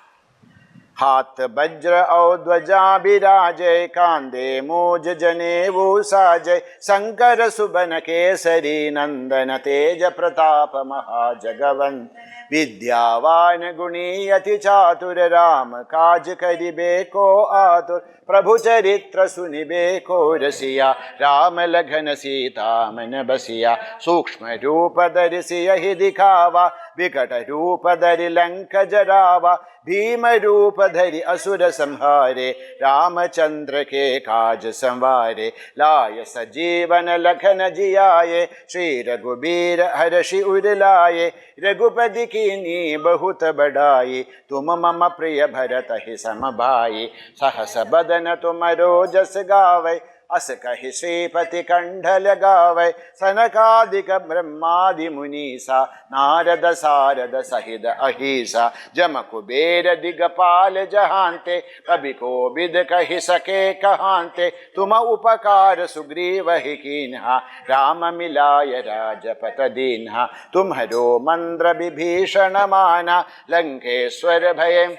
हाथ वज्र और ध्वजा विराजय कांधे मोज जनेऊ साजय शंकर सुबन केसरी नंदन तेज प्रताप महाजगवंत विद्यावान गुणी अति चातुर राम काज करिबे को आतुर प्रभु चरित्र सुनिबे को रसिया राम लखन सीता मन बसिया सूक्ष्म रूप धरि सियहि दिखावा विकट रूप धरि लंक जरावा भीम रूप धरि असुर संहारे रामचंद्र के काज संवारे लाय सजीवन लखन जियाये श्री रघुबीर हर्षि उर लाये रघुपति कीन्ही बहुत बड़ाई तुम मम प्रिय भरत ही सम भाई सहस बदन तुमरो जस गावै अस कहि श्रीपति कंठ लगावै सनकादिक ब्रह्मादि मुनीसा नारद सारद सहित अहिसा जम कुबेर दिगपाल जहांते कभी कोविद कहि सके कहांते तुम उपकार सुग्रीव ही कीन्हा राम मिलाय राजपत दीन्हा तुम्हरो मंत्र विभीषण माना लंकेश्वर भय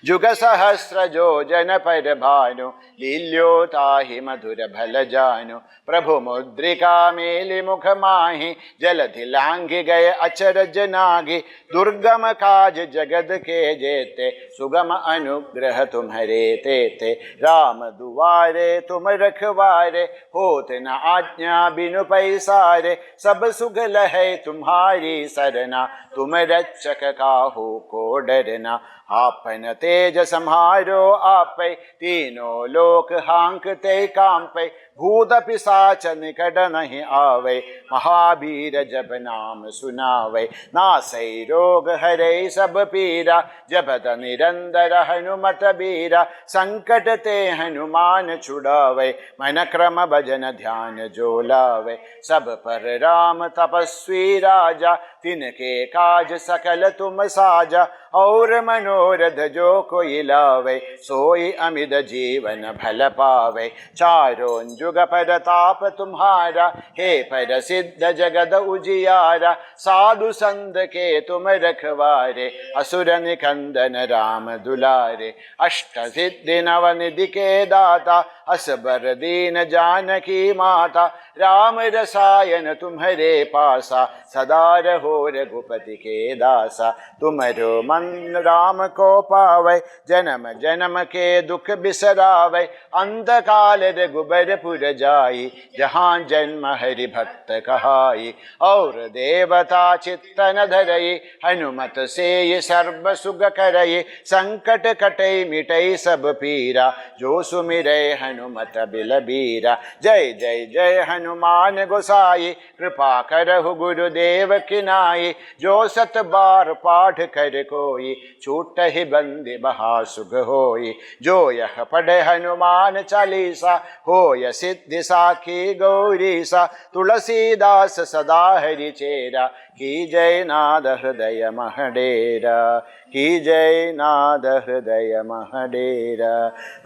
जुग सहस्र जो जन पर भानु लील्यो ताहि मधुर भल जानु प्रभु मुद्रिका मेलि मुख माहि जलधि लांघि गए अचरज नागि दुर्गम काज जगद के जेते सुगम अनुग्रह तुम्हरे तेते राम दुआरे तुम रखवारे होत न आज्ञा बिनु पैसारे सब सुख लहै तुम्हारी सरना तुम रक्षक काहू को डरना आपन तेज सम्हारो आपै तीनों लोक हांकते कांपै भूत पिशाच निकट नहीं आवे महावीर जब नाम सुनावे नासै रोग हरै सब पीरा जपत निरंतर हनुमत बीरा संकट ते हनुमान छुड़ावे मन क्रम भजन ध्यान जो लावे सब पर राम तपस्वी राजा तिनके काज सकल तुम साजा और मनोरथ जो कोई लावे सोई अमित जीवन भल पावे चारों जुग परताप तुम्हारा हे पर सिद्ध जगद उजियारा साधु संत के तुम रखवारे असुर निकंदन राम दुलारे अष्ट सिद्धि नव निधि के दाता असबर दीन जानकी माता राम रसायन तुम्हारे पासा सदा रहो रघुपति के दासा तुम्हारो मन राम को पावै जन्म जन्म के दुख बिसरावै अंत काल रघुबर पुर जाई जहाँ जन्म हरि भक्त कहाई और देवता चित्तन धरई हनुमत से ये सर्व सुख करई संकट कटई मिटई सब पीरा जो सुमिरै हनुमत बिलबीरा जय जय जय हनुमान गोसाई कृपा करहु गुरुदेव किनाई जो सत बार पाठ कर कोई छूट ही बंदी बहा सुख होई जो यह पढ़े हनुमान चालीसा होय सिद्धि साखी गौरीसा तुलसीदास सदा हरि चेरा की जय नाद हृदय महडेरा की जय नाद हृदय महडेरा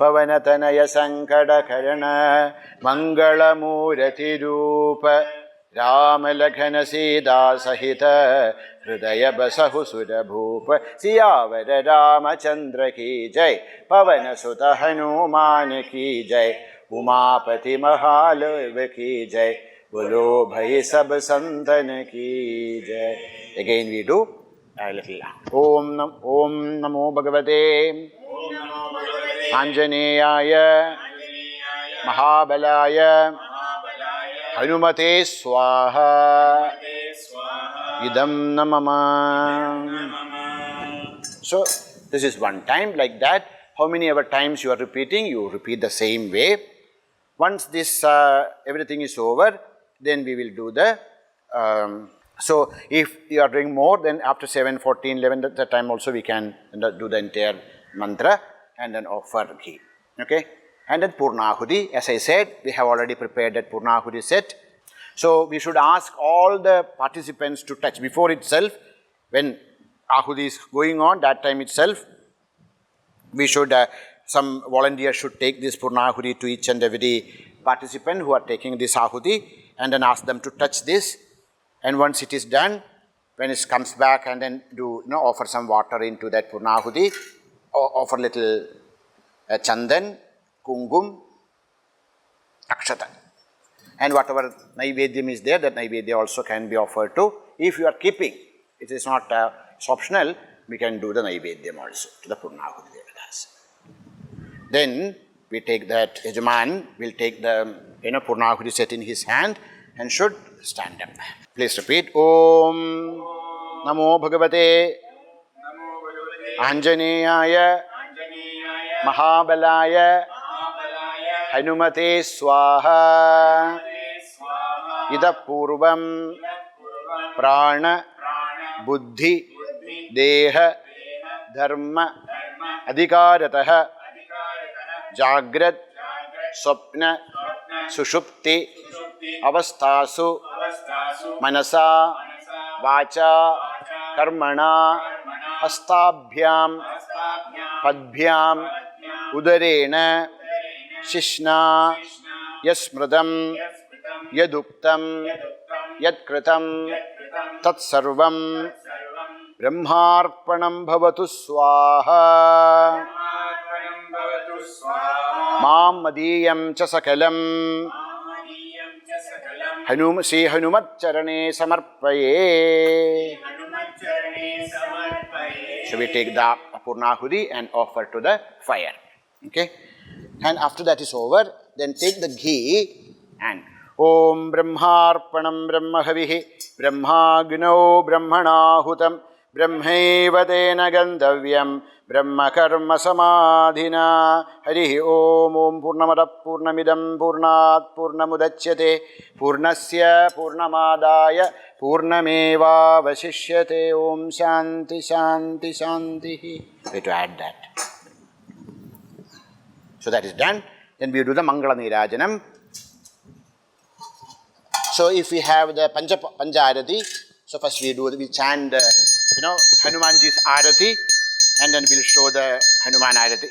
पवन तनय संकट करण मंगल मूर्ति रूप राम लखन सीता सहित हृदय बसहु सुर भूप सियावर रामचंद्र की जय पवन सुत हनुमान की जय उमापति महादेव की जय बोलो भई सब संतन की जय. Again we do a little ओम नमो भगवते आंजनेयाय महाबलाय हनुमते स्वाहा idam namama. So this is one time like that. How many ever times you are repeating, you repeat the same way. Once this everything is over, then we will do the so if you are doing more, then after 7, 14, 11 that time also we can do the entire mantra and then offer ghee. Okay, and then Purnahuti, as I said, we have already prepared that Purnahuti set. So we should ask all the participants to touch before itself. When Ahuti is going on, that time itself, we should, some volunteers should take this Purnahuti to each and every participant who are taking this Ahuti and then ask them to touch this. And once it is done, when it comes back and then do, offer some water into that Purnahuti, offer little chandan, kungum, akshata. And whatever naivedyam is there, that naivedya also can be offered to. If you are keeping, it is not it's optional, we can do the naivedyam also to the Purnahuti Devatas. Then we take that, Yajaman will take the Purnahuti set in his hand and should stand up. Please repeat. Om Namo Bhagavate Anjaneyaya Mahabalaya Hanumate Swaha Ida Purvam Prana Buddhi Deha Dharma Adhikarataha Jagrat സ്വപ്ന സുഷുപ്തി അവസ്ഥാസു മനസാ വാചാ കർമ്മണ ഹസ്താഭ്യാം പദ്ഭ്യാം ഉദരേണ ശിഷ്ണാ യസ്മൃതം യദുക്തം യത്കൃതം തത്സർവം ബ്രഹ്മാർപ്പണം ഭവതു സ്വാഹാ മാം മദീയം ച സകലം Shri ഹനുമച്ചരണേ സമർപ്പയേ. So we take the Purnahuti and offer to the fire. Okay? And after that is over, then take the ghee and Om Brahmarpanam Brahmahavihi Brahmagno Brahmanahutam Brahmeva Tena Gandavyam Brahma Karma Samadhina Harihi Om Om Purnamada Purnamidam Purnat Purnamudachyate Purnasya Purnamadaya Purnameva Vasishyate Om Shanti Shanti Shanti. We have to add that. So that is done. Then we do the Mangala Nirajanam. So if we have the Panja Arati, so first we chant Hanumanji's Aarti, and then we'll show the Hanuman Aarti,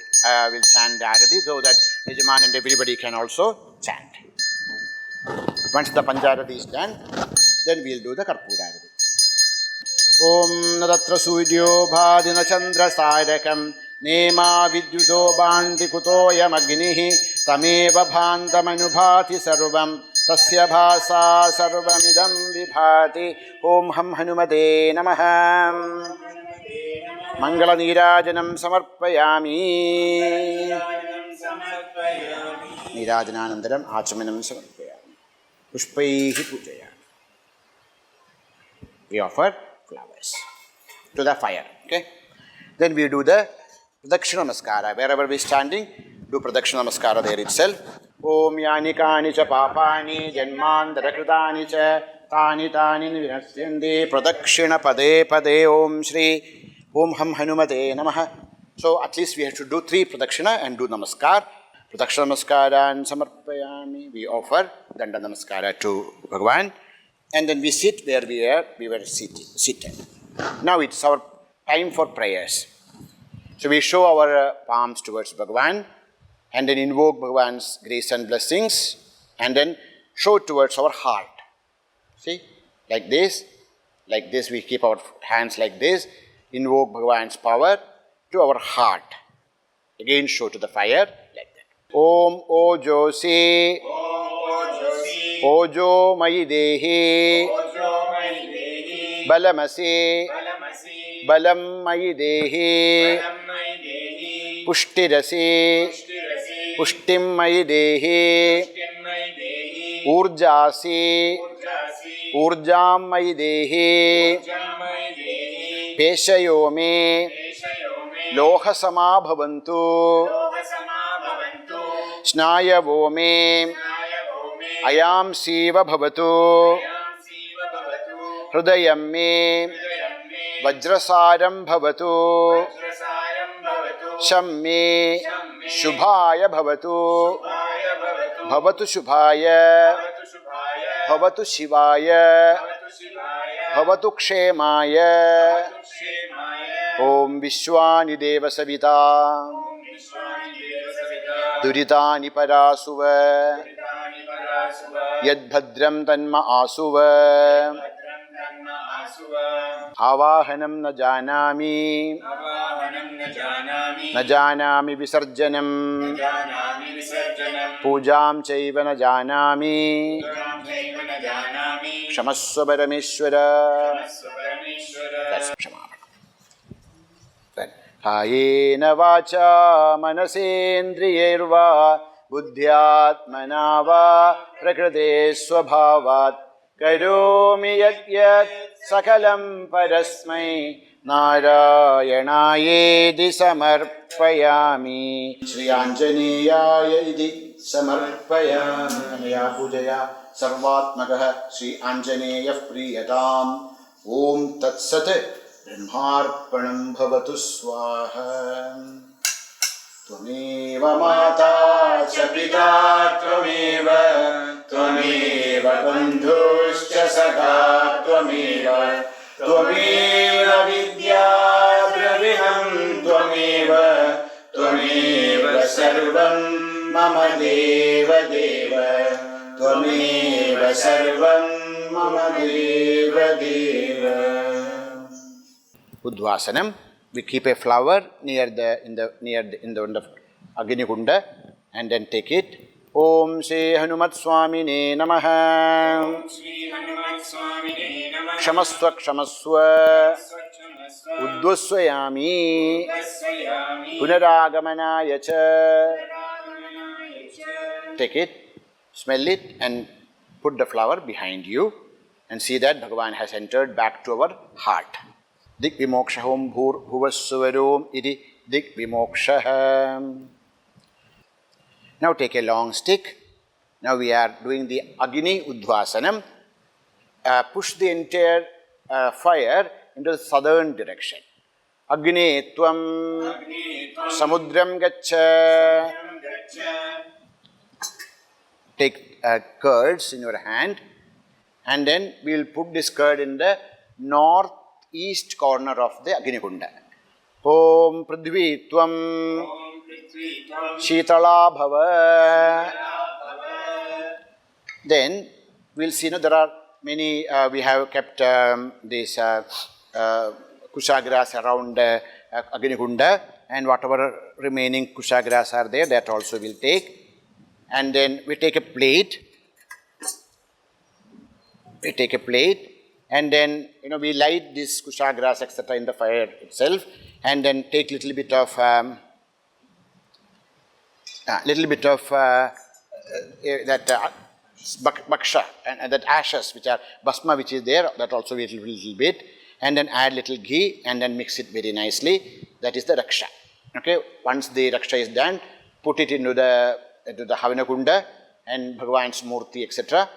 we'll chant the Aarti so that Yajaman and everybody can also chant. Once the Panjarati is done, then we'll do the Karpura Arati. Om Nadatra Sudyo Bhadina Chandra Sarakam Nema Vidyudo Bhanti Kutoyam Agnihi Tameva Bhantamanubhati Sarvam Tasya Bhasa Sarvamidam Vibhati. Om Ham Hanumate Namaha. Mangala Nirajanam Samarpayami. Nirajananandaram Achamanam Samarpayami. Pushpaihi Pujaya. We offer flowers to the fire. Okay? Then we do the Pradakshina Namaskara. Wherever we are standing, do Pradakshina Namaskara there itself. Om Yani Kani Cha Papani Janmandara Kritani Cha Tani Tani Vinasyanti Pradakshina Pade Pade Om Shri Om Ham Hanumate Namaha. So at least we have to do 3 Pradakshina and do Namaskar. Pradakshina Namaskara and Samarpayami. We offer Danda Namaskara to Bhagavan. And then we sit where we were seated. Now it's our time for prayers. So we show our palms towards Bhagavan and then invoke Bhagavan's grace and blessings and then show towards our heart. See, like this we keep our hands like this, invoke Bhagavan's power to our heart. Again show to the fire like that. Om Ojosi Ojo Mayi Dehi Balamasi Balam Mayi Dehi Pushtirasi Pushtim Mayi Dehi Urjasi Urjam Mayi Dehi Peshayome Loha Sama Bhavantu Snayavome Ayam Siva Bhavatu Hrudayam Me Vajrasaram Bhavatu Shamme Shubhaya Bhavatu Bhavatu Shubhaya Bhavatu Shivaya Bhavatu Kshemaya Om Vishwani Deva Savita Duritani Parasuva Yad Bhadram Tanma Asuva Avahanam na janami Visarjanam Pujam Chaiva na janami Kshamasva Parameshwara. That's Kshamavana. Hayena Vacha Manasendriyerva Buddhyatmana va Prakrite Swabhavat Karomi Yat Sakalam Parasmai Narayanaayedi Samarpayami. Shri Anjaneya Havana Samarpayami. Maya Pujaya Sarvatmagaha Shri Anjaneya Priyatam. Om Tat Sat Brahmarpanam Bhavatu Swaha. Tvameva Mata च पिता त्वमेव त्वमेव बन्धुश्च सखा त्वमेव त्वमेव विद्या द्रविणं त्वमेव त्वमेव सर्वं मम देव देव त्वमेव सर्वं मम देव देव. Udvasanam. We keep a flower near the Agni Kunda and then take it. Om Shri Hanumat Swamine Namaha. Om Shri Hanuman Swamine Namaha. Kshamasva Kshamasva. Kshamasva. Uddvasvayami. Uddvasvayami. Punaragamanaya cha. Punaragamanaya cha. Take it, smell it, and put the flower behind you and see that Bhagavan has entered back to our heart. Dik vimokshahom bhur bhuvassuvarom iti dik vimokshaham. Now take a long stick. Now we are doing the Agni Udvasanam. Push the entire fire into the southern direction. Agni tvam samudram gaccha. Take curds in your hand and then we will put this curd in the northeast corner of the Agni Kunda. Om Prithvi Tvam Shitala Bhava. Then we will see, there are many, we have kept this kushagras around Agni Kunda, and whatever remaining kushagras are there, that also we will take. And then we take a plate. And then we light this kushagras etc. in the fire itself, and then take little bit of that baksha and that ashes which are basma which is there, that also we little bit, and then add little ghee and then mix it very nicely. That is the raksha. Okay, once the raksha is done, put it into the Havana Kunda and Bhagavan's Murti etc.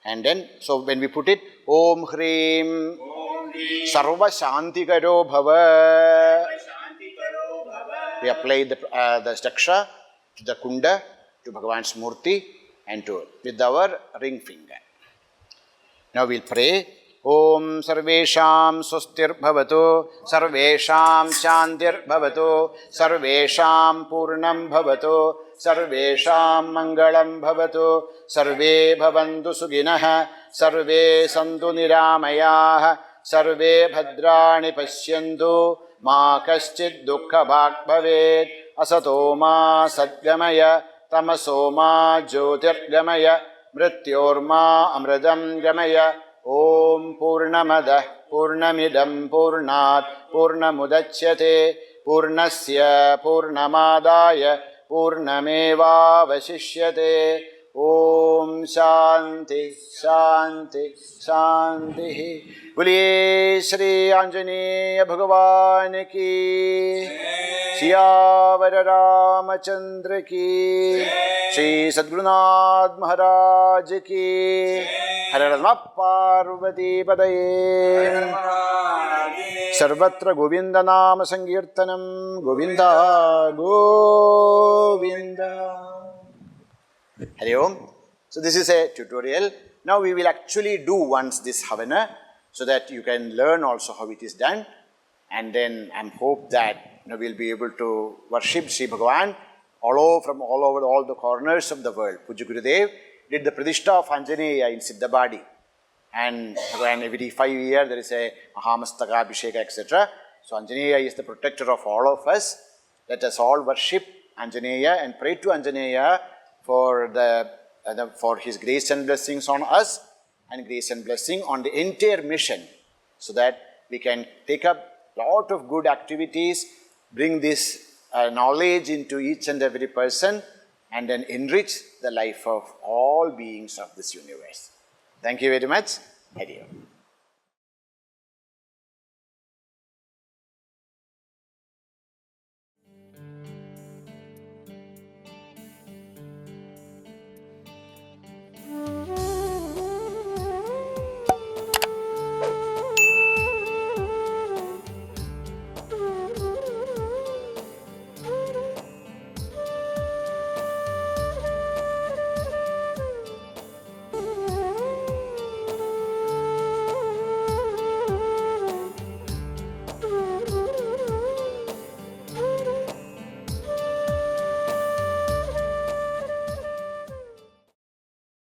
And then, so when we put it, Om Hreem Sarva Shantikaro Bhava. We apply the raksha to the Kunda, to Bhagavan's Murti, and with our ring finger. Now we'll pray. Om Sarvesham Swastir Bhavatu, Sarvesham Shantir Bhavatu, Sarvesham Purnam Bhavatu, Sarvesham Mangalam Bhavatu, Sarve Bhavantu Suginaha, Sarve Santu Niramayah, Sarve Bhadrani Pashyantu, Ma Kaschid Dukkha Bhak Bhavet, Asato Ma Sadgamaya, Tamaso Ma Jyotirgamaya, Mrityorma Amradam Gamaya. Om Purnamadah Purnamidam Purnat Purnamudachyate Purnasya Purnamadaya Purnameva Vasishyate. Om Shanti Shanti Shanti. Boliye Shri Anjaneya Bhagavan ki, Siyavara Ramachandra ki, Shri Sadgurunath Maharaj ki, Hare Rama Parvati Padaye. Sarvatra Govinda Nama Sankirtanam, Govinda Govinda. Hari Om. So this is a tutorial. Now we will actually do once this Havana, so that you can learn also how it is done, and then I hope that we will be able to worship Sri Bhagavan from all over all the corners of the world. Puja Gurudev did the Pradishta of Anjaneya in Siddhabadi, and every 5 years there is a Mahamastaka Abhisheka etc. So Anjaneya is the protector of all of us. Let us all worship Anjaneya and pray to Anjaneya for his grace and blessings on us, and grace and blessing on the entire mission, so that we can take up a lot of good activities, bring this knowledge into each and every person, and then enrich the life of all beings of this universe. Thank you very much. Hari Om.